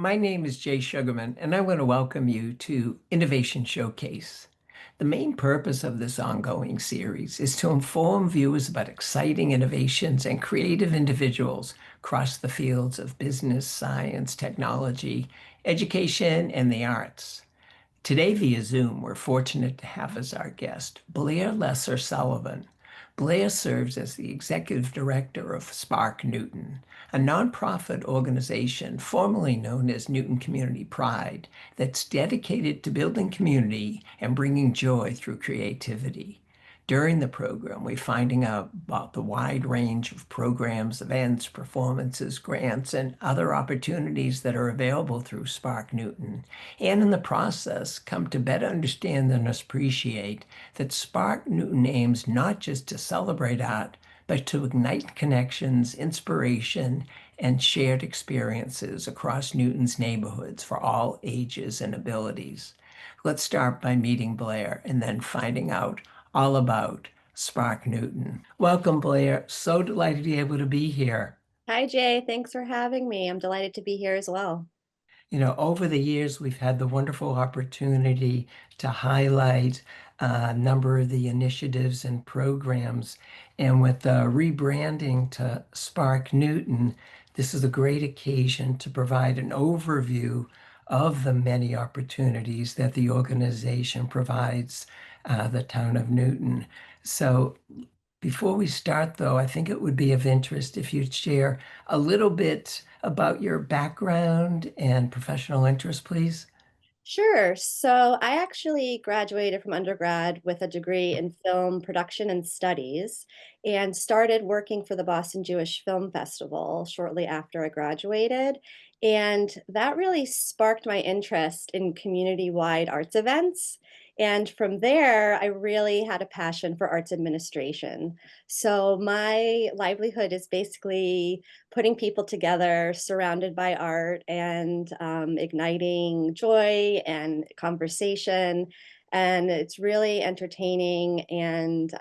My name is Jay Sugarman, and I want to welcome you to Innovation Showcase. The main purpose of this ongoing series is to inform viewers about exciting innovations and creative individuals across the fields of business, science, technology, education, and the arts. Today, via Zoom, we're fortunate to have as our guest Blair Lesser Sullivan. Blair serves as the executive director of Spark Newton, a nonprofit organization formerly known as Newton Community Pride that's dedicated to building community and bringing joy through creativity. During the program, we're finding out about the wide range of programs, events, performances, grants, and other opportunities that are available through Spark Newton, and in the process, come to better understand and appreciate that Spark Newton aims not just to celebrate art, but to ignite connections, inspiration, and shared experiences across Newton's neighborhoods for all ages and abilities. Let's start by meeting Blair and then finding out all about Spark Newton. Welcome, Blair. So delighted to be able to be here. Hi, Jay. Thanks for having me. I'm delighted to be here as well. Over the years, we've had the wonderful opportunity to highlight a number of the initiatives and programs. And with the rebranding to Spark Newton, this is a great occasion to provide an overview of the many opportunities that the organization provides the town of Newton. So before we start, though, I think it would be of interest if you'd share a little bit about your background and professional interest, please. Sure. So I actually graduated from undergrad with a degree in film production and studies and started working for the Boston Jewish Film Festival shortly after I graduated. And that really sparked my interest in community-wide arts events. And from there, I really had a passion for arts administration. So my livelihood is basically putting people together surrounded by art and igniting joy and conversation. And it's really entertaining and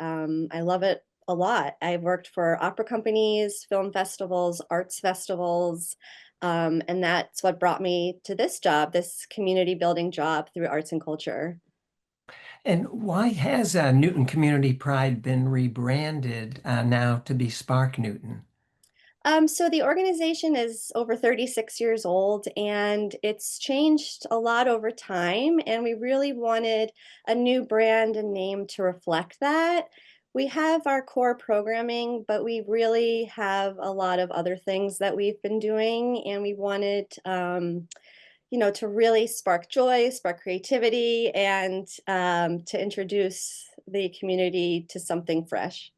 I love it a lot. I've worked for opera companies, film festivals, arts festivals, and that's what brought me to this job, this community building job through arts and culture. And why has Newton Community Pride been rebranded now to be Spark Newton? So the organization is over 36 years old and it's changed a lot over time. And we really wanted a new brand and name to reflect that. We have our core programming, but we really have a lot of other things that we've been doing. And we wanted, to really spark joy, spark creativity, and to introduce the community to something fresh.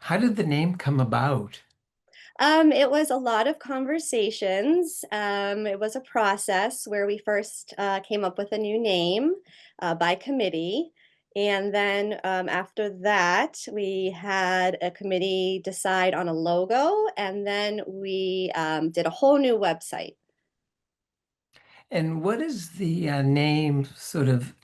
How did the name come about? It was a lot of conversations. It was a process where we first came up with a new name by committee. And then after that, we had a committee decide on a logo, and then we did a whole new website. And what does the name sort of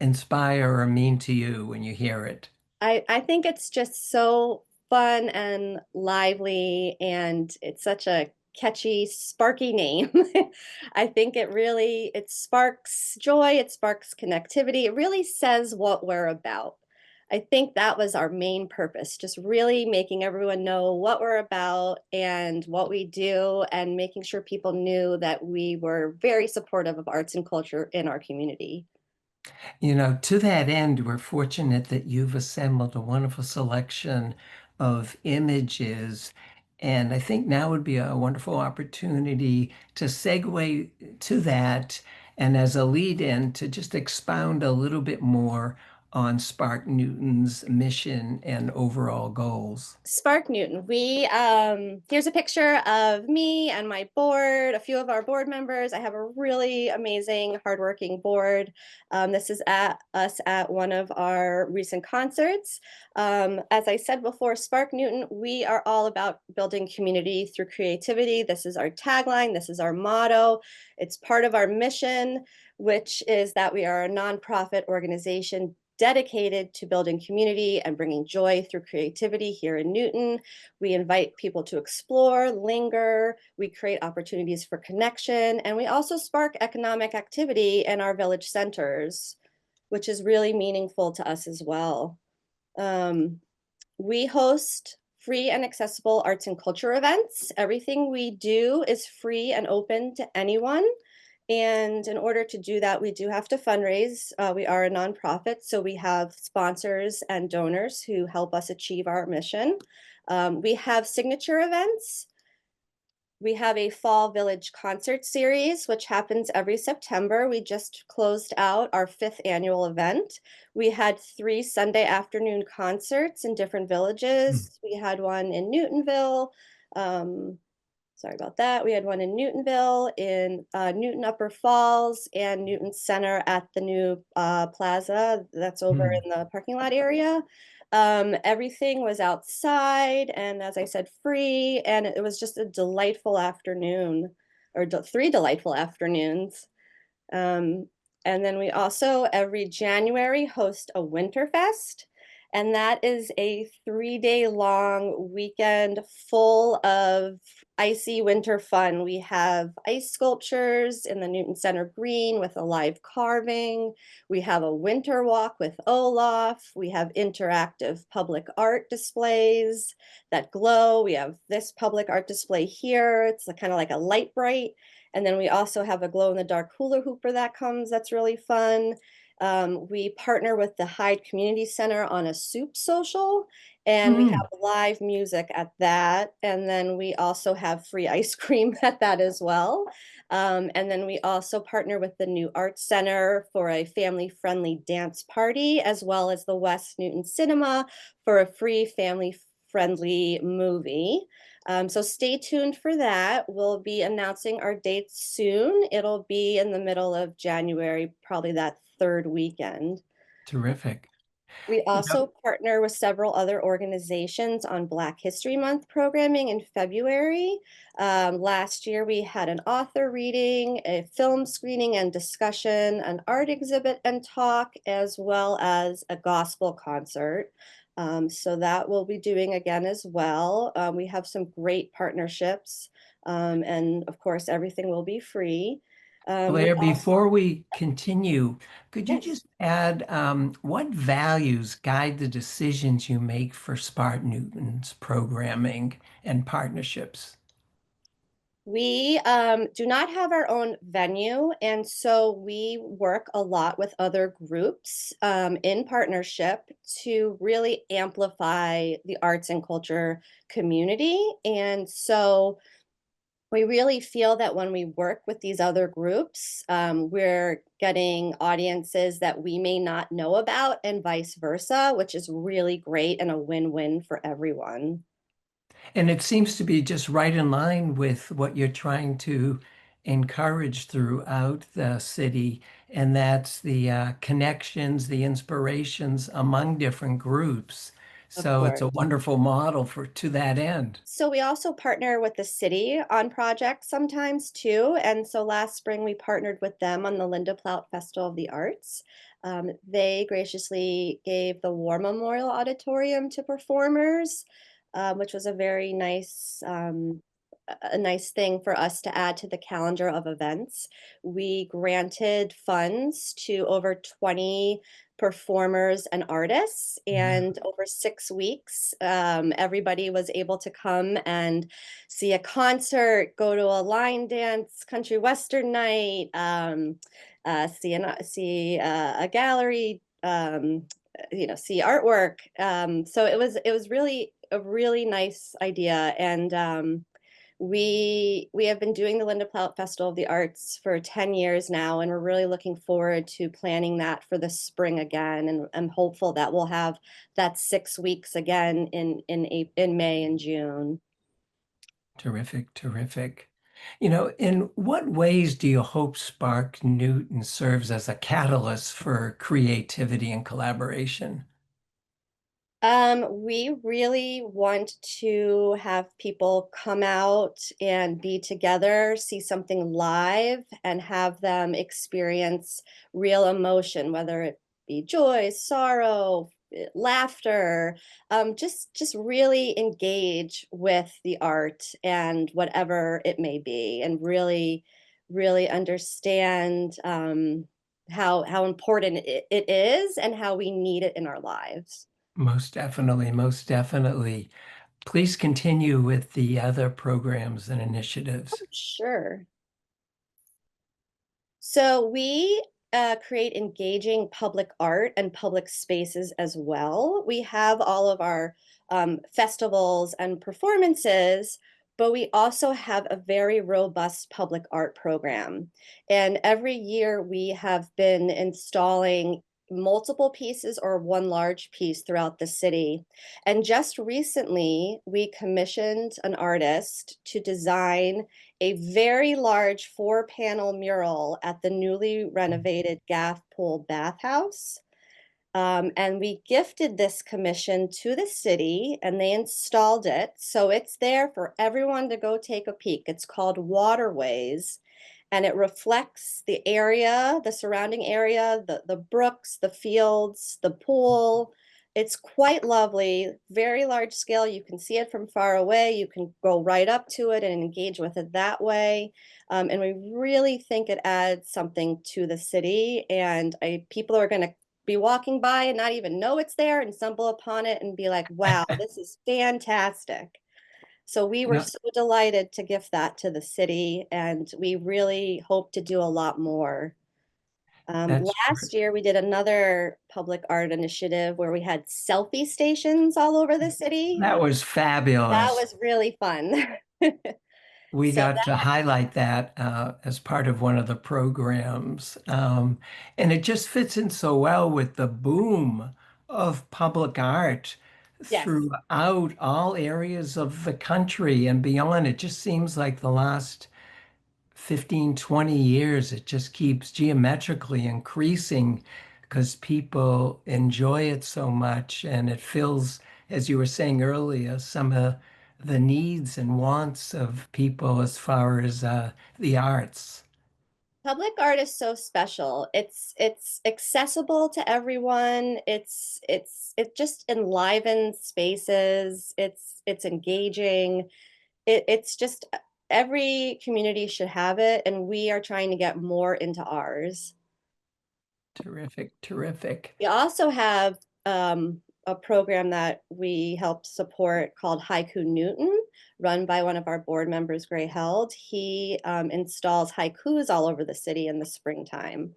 inspire or mean to you when you hear it? I think it's just so fun and lively, and it's such a catchy, sparky name. I think it sparks joy, it sparks connectivity. It really says what we're about. I think that was our main purpose, just really making everyone know what we're about and what we do, and making sure people knew that we were very supportive of arts and culture in our community. To that end, we're fortunate that you've assembled a wonderful selection of images. And I think now would be a wonderful opportunity to segue to that and as a lead in to just expound a little bit more on Spark Newton's mission and overall goals. Spark Newton. We Here's a picture of me and my board, a few of our board members. I have a really amazing, hardworking board. This is at us at one of our recent concerts. As I said before, Spark Newton, we are all about building community through creativity. This is our tagline, this is our motto. It's part of our mission, which is that we are a nonprofit organization dedicated to building community and bringing joy through creativity here in Newton. We invite people to explore, linger, we create opportunities for connection, and we also spark economic activity in our village centers, which is really meaningful to us as well. Um, we host free and accessible arts and culture events. Everything we do is free and open to anyone. And in order to do that, we do have to fundraise. We are a nonprofit, so we have sponsors and donors who help us achieve our mission. We have signature events. We have a Fall Village concert series, which happens every September. We just closed out our 5th annual event. We had 3 Sunday afternoon concerts in different Hmm. villages. We had one in Newtonville. Um, Sorry about that. We had one in Newtonville, in Newton Upper Falls, and Newton Center at the new plaza that's over Hmm. in the parking lot area. Everything was outside and, as I said, free, and it was just a delightful afternoon, or 3 delightful afternoons. Um, and then we also every January host a Winterfest, and that is a 3-day long weekend full of icy winter fun. We have ice sculptures in the Newton Center Green with a live carving. We have a winter walk with Olaf. We have interactive public art displays that glow. We have this public art display here. It's kind of like a light bright, and then we also have a glow in the dark hula hooper that comes, that's really fun. We partner with the Hyde Community Center on a soup social, and we Hmm. have live music at that. And then we also have free ice cream at that as well. And then we also partner with the New Arts Center for a family friendly dance party, as well as the West Newton Cinema for a free family friendly movie. So stay tuned for that. We'll be announcing our dates soon. It'll be in the middle of January, probably that 3rd weekend. Terrific. We You know, also partner with several other organizations on Black History Month programming in February. Last year, we had an author reading, a film screening and discussion, an art exhibit and talk, as well as a gospel concert. So that we'll be doing again as well. We have some great partnerships, and of course, everything will be free. We Blair, also, before we continue, could you yes. just add what values guide the decisions you make for Spartan Newton's programming and partnerships? We do not have our own venue, and so we work a lot with other groups in partnership to really amplify the arts and culture community. And so we really feel that when we work with these other groups, we're getting audiences that we may not know about, and vice versa, which is really great and a win-win for everyone. And it seems to be just right in line with what you're trying to encourage throughout the city, and that's the connections, the inspirations among different groups. Of So it's course. a wonderful model for to that end. So we also partner with the city on projects sometimes too. And so last spring we partnered with them on the Linda Plout Festival of the Arts. They graciously gave the War Memorial Auditorium to performers, which was a very nice a nice thing for us to add to the calendar of events. We granted funds to over 20 performers and artists, Yeah. and over 6 weeks, everybody was able to come and see a concert, go to a line dance, country western night, see a gallery, see artwork. So it was really a really nice idea, and we have been doing the Linda Plout Festival of the Arts for 10 years now, and we're really looking forward to planning that for the spring again. And I'm hopeful that we'll have that 6 weeks again in May and June. Terrific, terrific. In what ways do you hope Spark Newton serves as a catalyst for creativity and collaboration? We really want to have people come out and be together, see something live, and have them experience real emotion, whether it be joy, sorrow, laughter, just really engage with the art and whatever it may be, and really understand how important it is and how we need it in our lives. Most definitely, most definitely. Please continue with the other programs and initiatives. Sure. So we create engaging public art and public spaces as well. We have all of our festivals and performances, but we also have a very robust public art program. And every year we have been installing multiple pieces or one large piece throughout the city. And just recently, we commissioned an artist to design a very large 4-panel mural at the newly renovated Gaff Pool Bathhouse. And we gifted this commission to the city and they installed it. So it's there for everyone to go take a peek. It's called Waterways, and it reflects the area, the surrounding area, the brooks, the fields, the pool. It's quite lovely, very large scale. You can see it from far away. You can go right up to it and engage with it that way. And we really think it adds something to the city. And people are going to be walking by and not even know it's there and stumble upon it and be like, wow, this is fantastic. So we You were know, so delighted to gift that to the city, and we really hope to do a lot more. that's Last year, we did another public art initiative where we had selfie stations all over the city. that was That fabulous. was really fun. We So got to that, highlight that as part of one of the programs. And it just fits in so well with the boom of public art yes. throughout all areas of the country and beyond. It just seems like the last 15, 20 years, it just keeps geometrically increasing because people enjoy it so much and it fills, as you were saying earlier, some of the needs and wants of people as far as the arts. Public art is so special. It's accessible to everyone. It just enlivens spaces. It's engaging. It's just every community should have it, and we are trying to get more into ours. Terrific, terrific. We also have a program that we help support called Haiku Newton, run by one of our board members, Gray Held. He installs haikus all over the city in the springtime,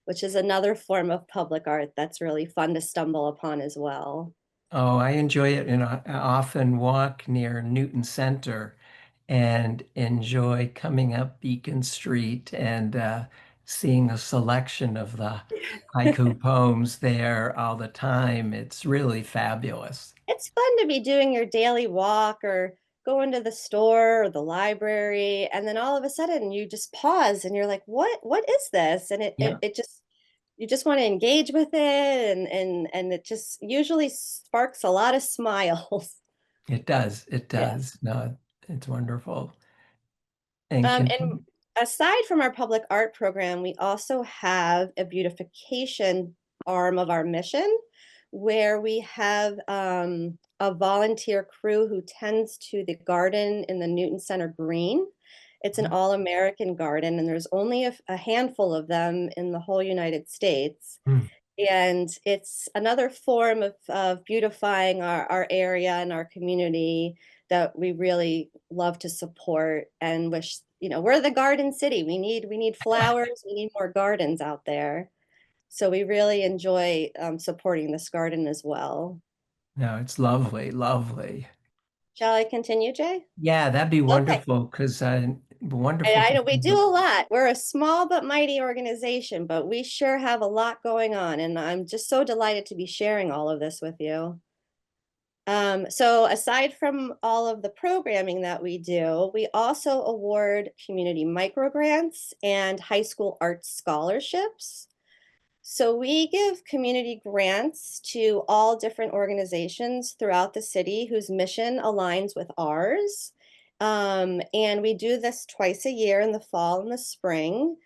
which is another form of public art that's really fun to stumble upon as well. Oh, I enjoy it, and I often walk near Newton Center and enjoy coming up Beacon Street and seeing a selection of the haiku poems there all the time. It's really fabulous. It's fun to be doing your daily walk or going to the store or the library, and then all of a sudden you just pause and you're like, what is this? And Yeah, it just, you just want to engage with it, and it just usually sparks a lot of smiles. it does. It Yeah. does. No, it's wonderful. And And continue. aside from our public art program, we also have a beautification arm of our mission where we have a volunteer crew who tends to the garden in the Newton Center Green. It's an all-American garden, and there's only a handful of them in the whole United States. Mm. And it's another form of beautifying our area and our community that we really love to support and wish, we're the garden city. We need flowers, we need more gardens out there. So we really enjoy supporting this garden as well. No, it's lovely, lovely. Shall I continue, Jay? Yeah, that'd be Okay. wonderful because And wonderful I to know we see do a lot. We're a small but mighty organization, but we sure have a lot going on. And I'm just so delighted to be sharing all of this with you. So aside from all of the programming that we do, we also award community microgrants and high school arts scholarships. So we give community grants to all different organizations throughout the city whose mission aligns with ours. And we do this twice a year in the fall and the spring.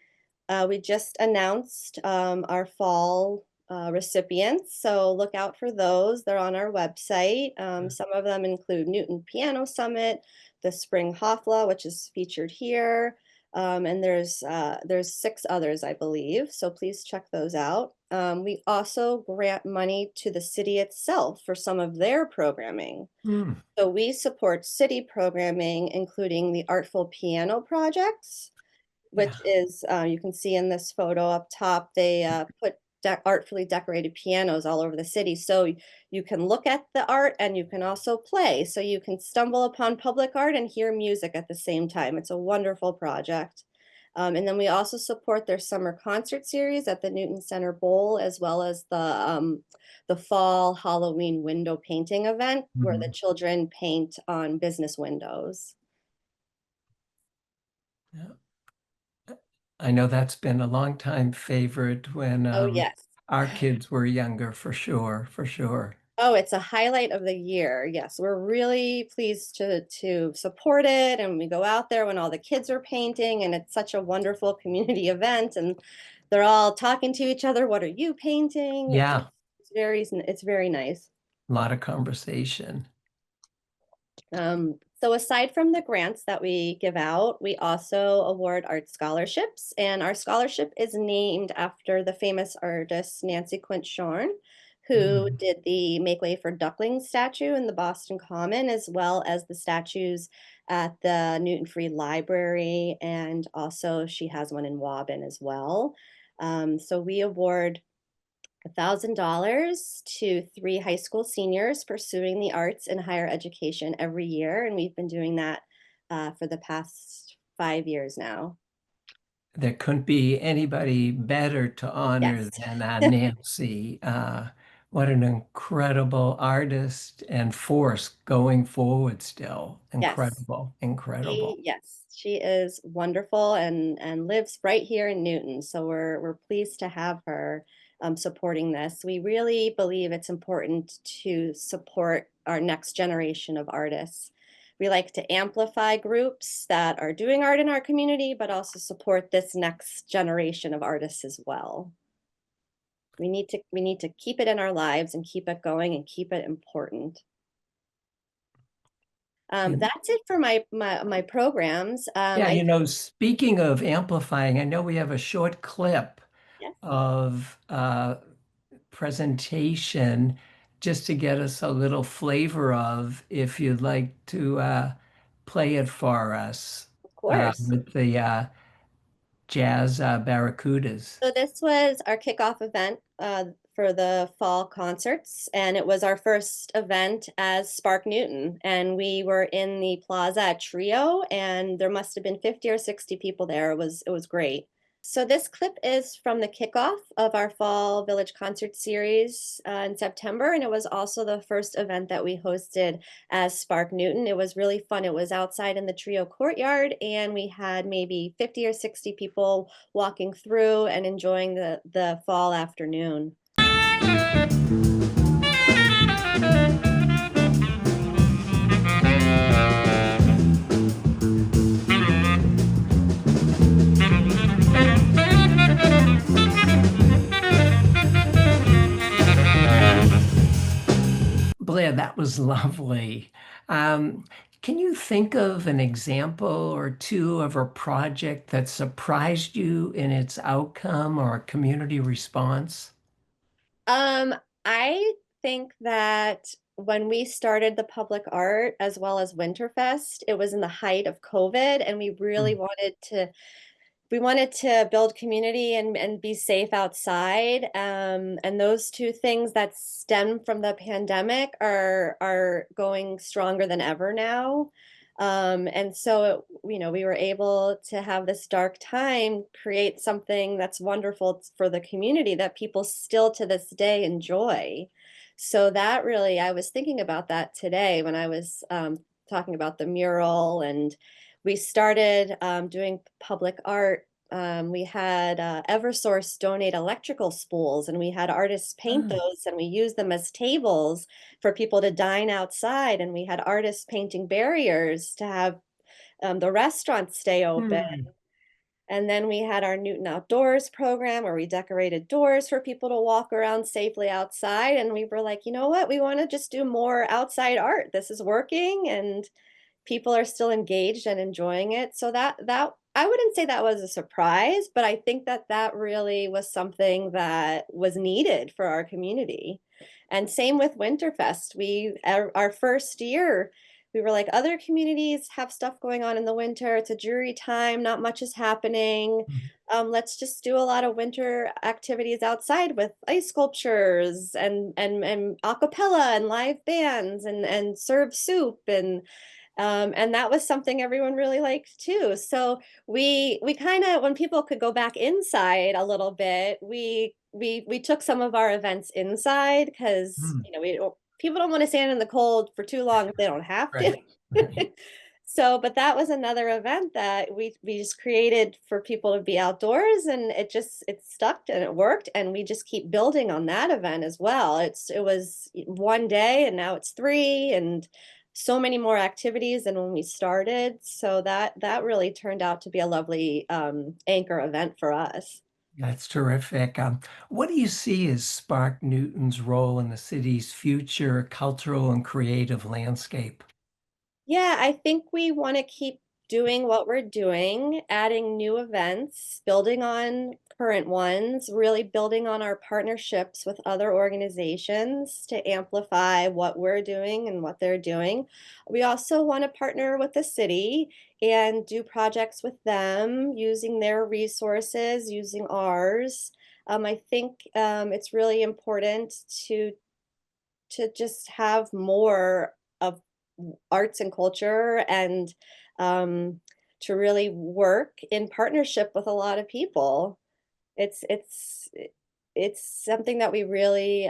We just announced our fall recipients, so look out for those. They're on our website. Some of them include Newton Piano Summit, the Spring Hofla, which is featured here, and there's 6 others, I believe. So please check those out. We also grant money to the city itself for some of their programming. Hmm. So we support city programming, including the Artful Piano projects, which Yeah. is, you can see in this photo up top, they put artfully decorated pianos all over the city. So you can look at the art and you can also play. So you can stumble upon public art and hear music at the same time. It's a wonderful project. And then we also support their summer concert series at the Newton Center Bowl, as well as the fall Halloween window painting event where the Mhm. children paint on business windows. Yeah. I know that's been a long time favorite when Oh, yes. our kids were younger, for sure, for sure. Oh, it's a highlight of the year. Yes, we're really pleased to support it, and we go out there when all the kids are painting, and it's such a wonderful community event, and they're all talking to each other. What are you painting? Yeah, It's very nice. a lot of conversation. So aside from the grants that we give out, we also award art scholarships, and our scholarship is named after the famous artist Nancy Quint Shorn, who Mm. did the Make Way for Ducklings statue in the Boston Common, as well as the statues at the Newton Free Library, and also she has one in Waban as well. So we award $1,000 to 3 high school seniors pursuing the arts in higher education every year, and we've been doing that for the past 5 years now. There couldn't be anybody better to honor Yes, than Nancy. What an incredible artist and force going forward still. yes, Incredible, incredible. she is wonderful and lives right here in Newton. So we're pleased to have her supporting this. We really believe it's important to support our next generation of artists. We like to amplify groups that are doing art in our community, but also support this next generation of artists as well. We need to keep it in our lives and keep it going and keep it important. You- That's it for my programs. Yeah, speaking of amplifying, I know we have a short clip Yes, of presentation just to get us a little flavor of if you'd like to play it for us of course. with the Jazz Barracudas. So this was our kickoff event for the fall concerts, and it was our first event as Spark Newton. And we were in the plaza at Trio, and there must have been 50 or 60 people there. It was great. So this clip is from the kickoff of our fall village concert series in September, and it was also the first event that we hosted as Spark Newton. It was really fun. It was outside in the Trio courtyard, and we had maybe 50 or 60 people walking through and enjoying the fall afternoon. Blair, that was lovely. Um, can you think of an example or two of a project that surprised you in its outcome or community response? Um, I think that when we started the public art as well as Winterfest, it was in the height of COVID, and we really Mm. wanted to build community and be safe outside. And those two things that stem from the pandemic are going stronger than ever now. And so, we were able to have this dark time create something that's wonderful for the community that people still to this day enjoy. So that really, I was thinking about that today when I was talking about the mural, and we started doing public art. We had Eversource donate electrical spools, and we had artists paint Ah. those, and we used them as tables for people to dine outside. And we had artists painting barriers to have the restaurants stay open. Hmm. And then we had our Newton Outdoors program where we decorated doors for people to walk around safely outside. And we were like, you know what? We want to just do more outside art. This is working and people are still engaged and enjoying it. So that I wouldn't say that was a surprise, but I think that that really was something that was needed for our community. And same with Winterfest. Our first year, we were like, other communities have stuff going on in the winter. It's a dreary time, not much is happening. Let's just do a lot of winter activities outside with ice sculptures and a cappella and live bands and serve soup and that was something everyone really liked too. So we kind of when people could go back inside a little bit, we took some of our events inside because Mm, people don't want to stand in the cold for too long if they don't have to. right. Right. So, but that was another event that we just created for people to be outdoors, and it stuck and it worked, and we just keep building on that event as well. It was one day, and now it's three, and so many more activities than when we started. So that really turned out to be a lovely anchor event for us. That's terrific. What do you see as Spark Newton's role in the city's future cultural and creative landscape? Yeah, I think we want to keep doing what we're doing, adding new events, building on current ones, really building on our partnerships with other organizations to amplify what we're doing and what they're doing. We also want to partner with the city and do projects with them using their resources, using ours. I think it's really important to just have more of arts and culture and um, to really work in partnership with a lot of people. It's it's it's something that we really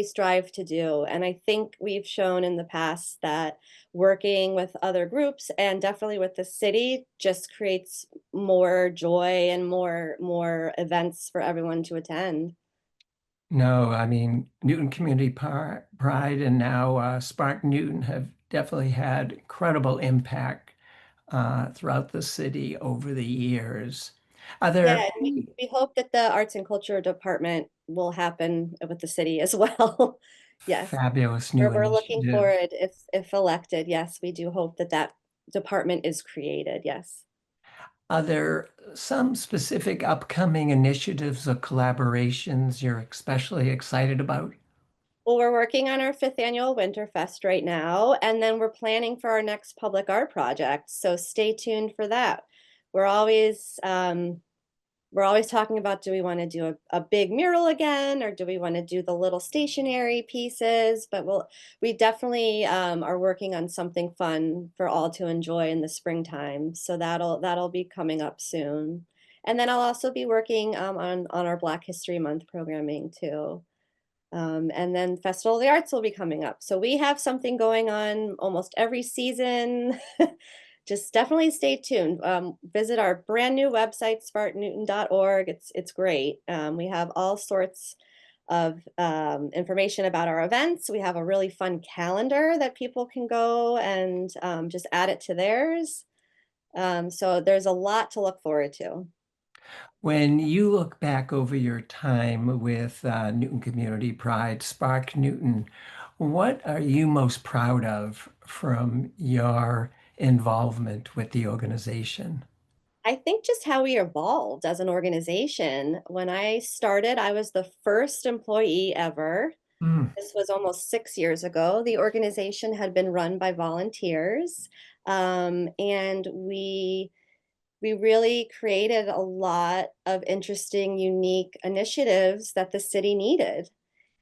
strive to do, and I think we've shown in the past that working with other groups and definitely with the city just creates more joy and more events for everyone to attend. No, I mean, Newton Community Pride and now Spark Newton have definitely had incredible impact throughout the city over the years. Are Yeah, there and we hope that the arts and culture department will happen with the city as well. Yes, fabulous new we're looking initiatives? forward if elected. Yes, we do hope that that department is created. Yes. Are there some specific upcoming initiatives or collaborations you're especially excited about? Well, we're working on our fifth annual Winterfest right now, and then we're planning for our next public art project. So stay tuned for that. We're always we're always talking about do we want to do a big mural again or do we want to do the little stationary pieces, but we definitely are working on something fun for all to enjoy in the springtime, so that'll be coming up soon. And then I'll also be working on our Black History Month programming too. And then Festival of the Arts will be coming up. So we have something going on almost every season. Just definitely stay tuned. Visit our brand new website, spartnewton.org. It's great. We have all sorts of information about our events. We have a really fun calendar that people can go and just add it to theirs. So there's a lot to look forward to. When you look back over your time with Newton Community Pride, Spark Newton, what are you most proud of from your involvement with the organization? I think just how we evolved as an organization. When I started, I was the first employee ever. Mm. This was almost 6 years ago. The organization had been run by volunteers, and we really created a lot of interesting, unique initiatives that the city needed.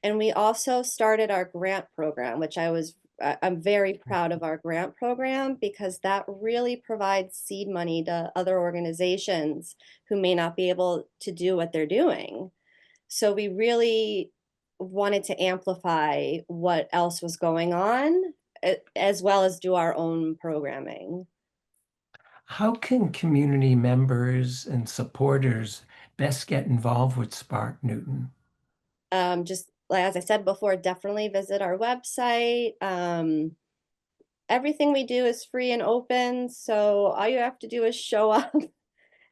And we also started our grant program, which I'm very proud of our grant program because that really provides seed money to other organizations who may not be able to do what they're doing. So we really wanted to amplify what else was going on, as well as do our own programming. How can community members and supporters best get involved with Spark Newton? Just like as I said before, definitely visit our website. Everything we do is free and open, so all you have to do is show up.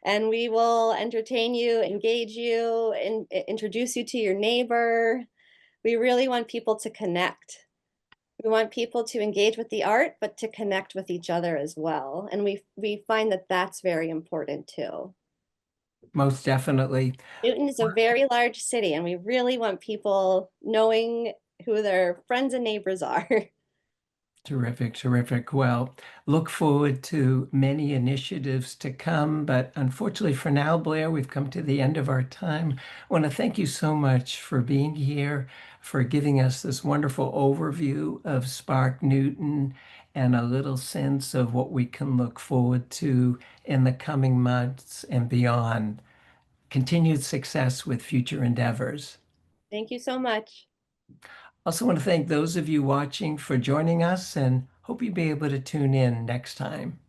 and we will entertain you, engage you, and introduce you to your neighbor. We really want people to connect. We want people to engage with the art, but to connect with each other as well. And we find that that's very important too. Most definitely. Newton is a very large city, and we really want people knowing who their friends and neighbors are. Terrific, terrific. Well, look forward to many initiatives to come, but unfortunately for now, Blair, we've come to the end of our time. I want to thank you so much for being here, for giving us this wonderful overview of Spark Newton and a little sense of what we can look forward to in the coming months and beyond. Continued success with future endeavors. Thank you so much. Also want to thank those of you watching for joining us and hope you'll be able to tune in next time.